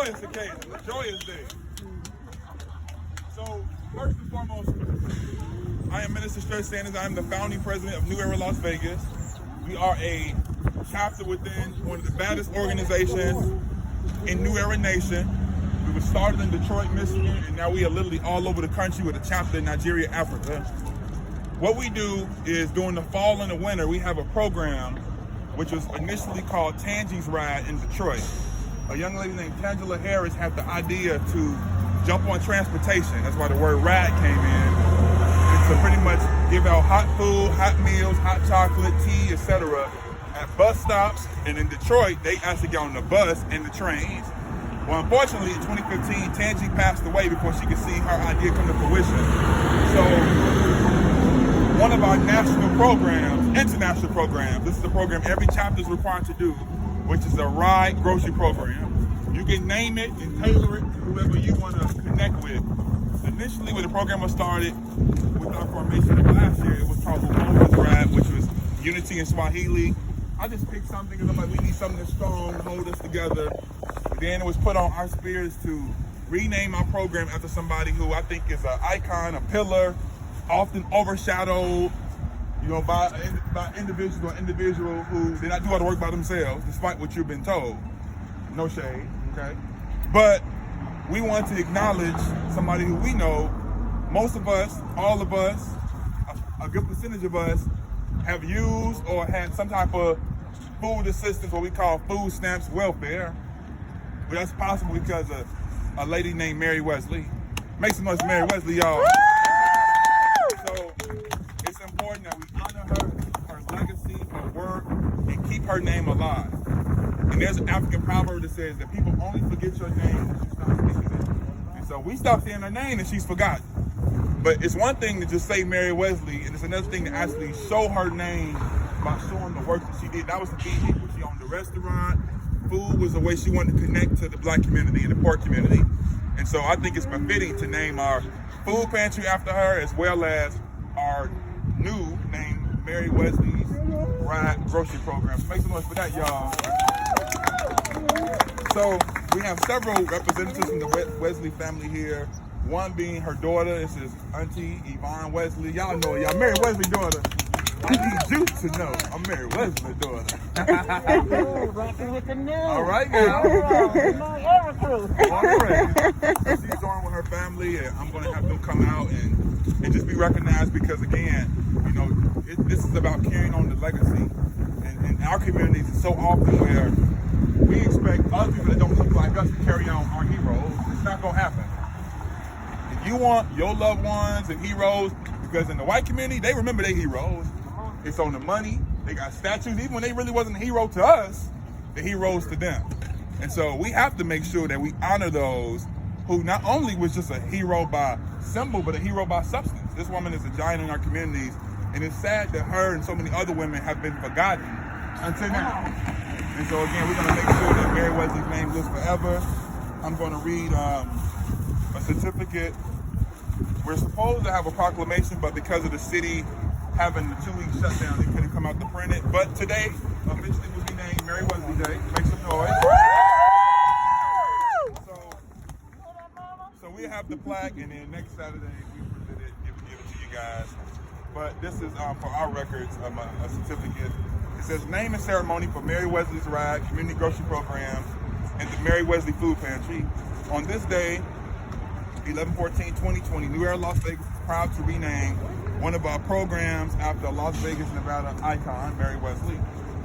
joyous occasion, a joyous day. So, first and foremost, I am Minister Stretch Sanders. I am the founding president of New Era Las Vegas. We are a chapter within one of the baddest organizations in New Era Nation. We were started in Detroit, Michigan, and now we are literally all over the country with a chapter in Nigeria, Africa. What we do is during the fall and the winter, we have a program which was initially called Tangie's Ride in Detroit. A young lady named Tangela Harris had the idea to jump on transportation. That's why the word ride came in. And to pretty much give out hot food, hot meals, hot chocolate, tea, etc. at bus stops. And in Detroit, they actually get on the bus and the trains. Well, unfortunately, in 2015, Tangie passed away before she could see her idea come to fruition. So one of our national programs, international programs, this is a program every chapter is required to do, which is a ride grocery program. You can name it and tailor it to whoever you want to connect with. Initially, when the program was started, with our formation of last year, it was called Umoja's Ride, which was unity in Swahili. I just picked something because I'm like, we need something that's strong to hold us together. Then it was put on our spirits to rename our program after somebody who I think is an icon, a pillar, often overshadowed, by individuals or individual who did not do all the work by themselves, despite what you've been told. No shade, okay? But we want to acknowledge somebody who we know, most of us, all of us, a good percentage of us have used or had some type of food assistance, what we call food stamps welfare. But that's possible because of a lady named Mary Wesley. Make some noise for Mary Wesley, y'all. So it's important that we honor her legacy, her work, and keep her name alive. And there's an African proverb that says that people only forget your name when you stop speaking it. And so we stopped saying her name and she's forgotten. But it's one thing to just say Mary Wesley, and it's another thing to actually show her name by showing the work that she did. That was the key. She owned the restaurant. Food was the way she wanted to connect to the Black community and the poor community. And so I think it's befitting to name our food pantry after her, as well as our new name, Mary Wesley's Ride Grocery Program. So make some noise for that, y'all. So we have several representatives from the Wesley family here. One being her daughter. This is Auntie Yvonne Wesley. Y'all know y'all. Mary Wesley's daughter. I need you to know I'm Mary Wesley's daughter. Rocking with the news. All right, girl. All right. So she's on with her family, and I'm going to have them come out and just be recognized because, again, this is about carrying on the legacy. And our communities is so often where we expect other people that don't look like us to carry on our heroes. It's not going to happen. If you want your loved ones and heroes, because in the white community, they remember their heroes. It's on the money. They got statues. Even when they really wasn't a hero to us, the heroes to them. And so we have to make sure that we honor those who not only was just a hero by symbol, but a hero by substance. This woman is a giant in our communities, and it's sad that her and so many other women have been forgotten until now. And so again, we're going to make sure that Mary Wesley's name lives forever. I'm going to read a certificate. We're supposed to have a proclamation, but because of the city having the 2-week shutdown, they couldn't come out to print it. But today, officially will be named Mary Wesley Day. Make some noise. So we have the plaque, and then next Saturday we present it, give it to you guys. But this is for our records, a certificate. It says name and ceremony for Mary Wesley's Ride Community Grocery Program and the Mary Wesley Food Pantry. On this day, 11/14/2020, New Era Las Vegas is proud to rename one of our programs after Las Vegas, Nevada icon, Mary Wesley.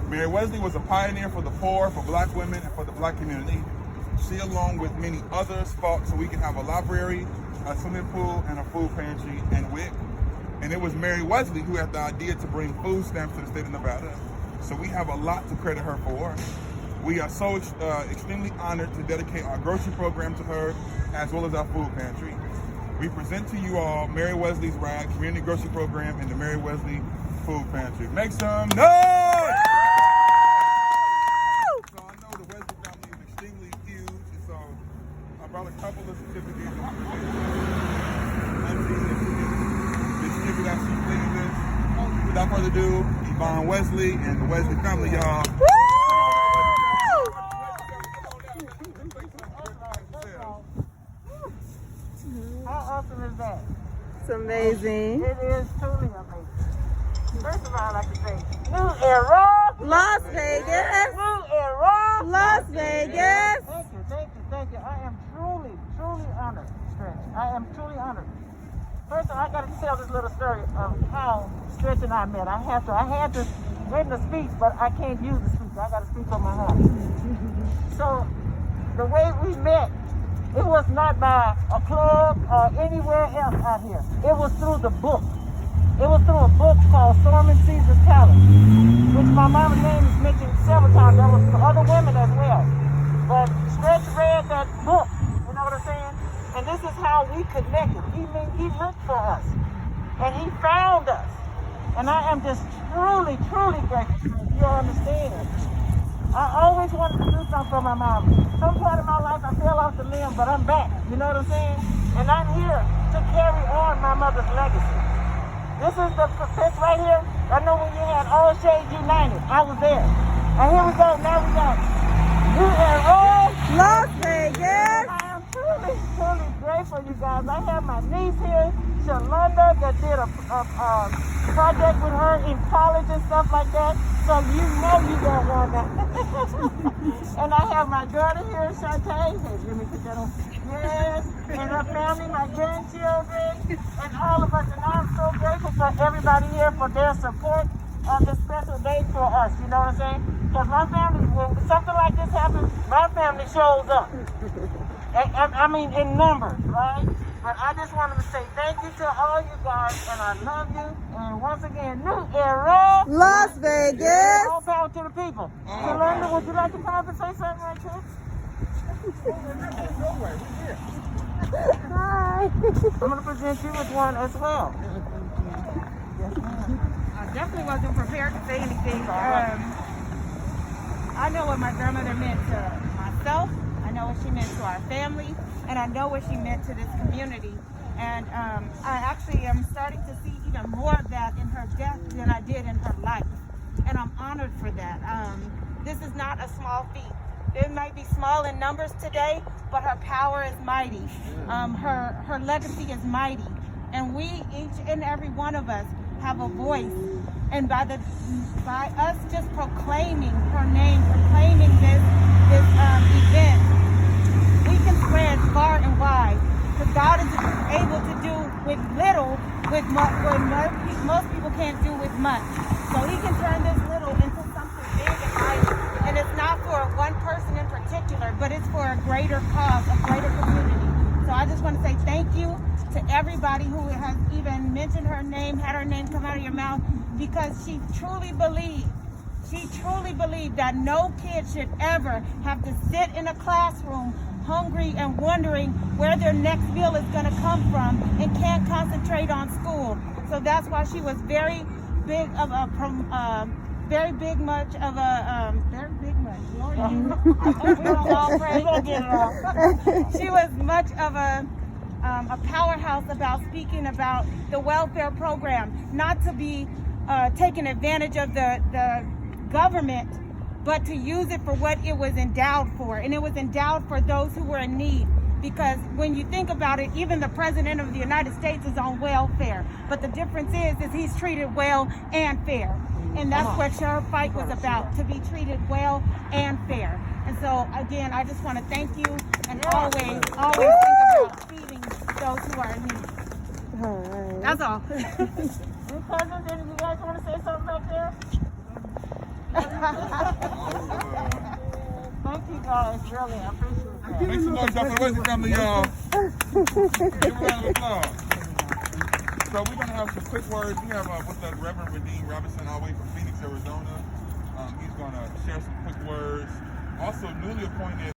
Mary Wesley was a pioneer for the poor, for Black women, and for the Black community. She, along with many others, fought so we can have a library, a swimming pool, and a food pantry and WIC. And it was Mary Wesley who had the idea to bring food stamps to the state of Nevada. So we have a lot to credit her for. We are so extremely honored to dedicate our grocery program to her, as well as our food pantry. We present to you all Mary Wesley's Ride Community Grocery Program and the Mary Wesley Food Pantry. Make some noise! So I know the Wesley family is extremely huge, and so I brought a couple of certificates. Distribute as she pleases. Without further ado, Yvonne Wesley and the Wesley family, y'all. awesome is that? It's amazing. It is truly amazing. First of all, I'd like to say, new era, Las Vegas. new era, Las Vegas. Thank you. I am truly honored, Stretch. I am truly honored. First of all, I got to tell this little story of how Stretch and I met. I had to written a speech, but I can't use the speech. I got to speak on my heart. So the way we met, it was not by a club or anywhere else out here. It was through the book. It was through a book called Storming Caesar's Palace, which my mama's name is mentioned several times. There was other women as well. But Stretch read that book, you know what I'm saying? And this is how we connected. He looked for us. And he found us. And I am just truly grateful. You understand? I always wanted to do something for my mom. Some part of my life I fell off the limb, but I'm back. You know what I'm saying? And I'm here to carry on my mother's legacy. This is the fence right here. I know when you had All Shades United, I was there. And here we go. Now we go. New era, Las Vegas. I am truly grateful, you guys. I have my niece here, Shalonda, that did a project with her in college and stuff like that. So you know you got one now. And I have my daughter here, Shantae. Hey, let me put that on. Yes, and her family, my grandchildren, and all of us. And I'm so grateful for everybody here for their support on this special day for us. You know what I'm saying? Because my family, when something like this happens, my family shows up. I mean, in numbers, right? But I just wanted to say thank you to all you guys, and I love you. And once again, new era, Las Vegas. all power to the people. Shalonda, would you like to come up and say something right quick? Hi. I'm going to present you with one as well. Yes, ma'am. I definitely wasn't prepared to say anything. I know what my grandmother meant to myself. I know what she meant to our family, and I know what she meant to this community. And I actually am starting to see even more of that in her death than I did in her life. And I'm honored for that. This is not a small feat. It might be small in numbers today, but her power is mighty. Her legacy is mighty. And we, each and every one of us, have a voice. And by us just proclaiming her name, proclaiming this event, we can spread far and wide. Because God is able to do with little, with what most people can't do with much. So He can turn this little into something big and mighty. And it's not for one person in particular, but it's for a greater cause, a greater community. So I just want to say thank you to everybody who has even mentioned her name, had her name come out of your mouth, because she truly believed that no kid should ever have to sit in a classroom hungry and wondering where their next meal is going to come from and can't concentrate on school. So that's why she was very big She was much of a powerhouse about speaking about the welfare program, not to be taking advantage of the government, but to use it for what it was endowed for. And it was endowed for those who were in need. Because when you think about it, even the President of the United States is on welfare. But the difference is he's treated well and fair. And that's what her fight was about, to be treated well and fair. And so, again, I just want to thank you, and always think about feeding those who are in need. All right. That's all. Your cousins, any of you guys want to say something back there? Thank you guys, really, I appreciate that. Make some noise out for the Wesley family, y'all. Give a round of applause. So we're going to have some quick words. We have with us Reverend Radeem Robinson, all the way from Phoenix, Arizona. He's going to share some quick words. Also, newly appointed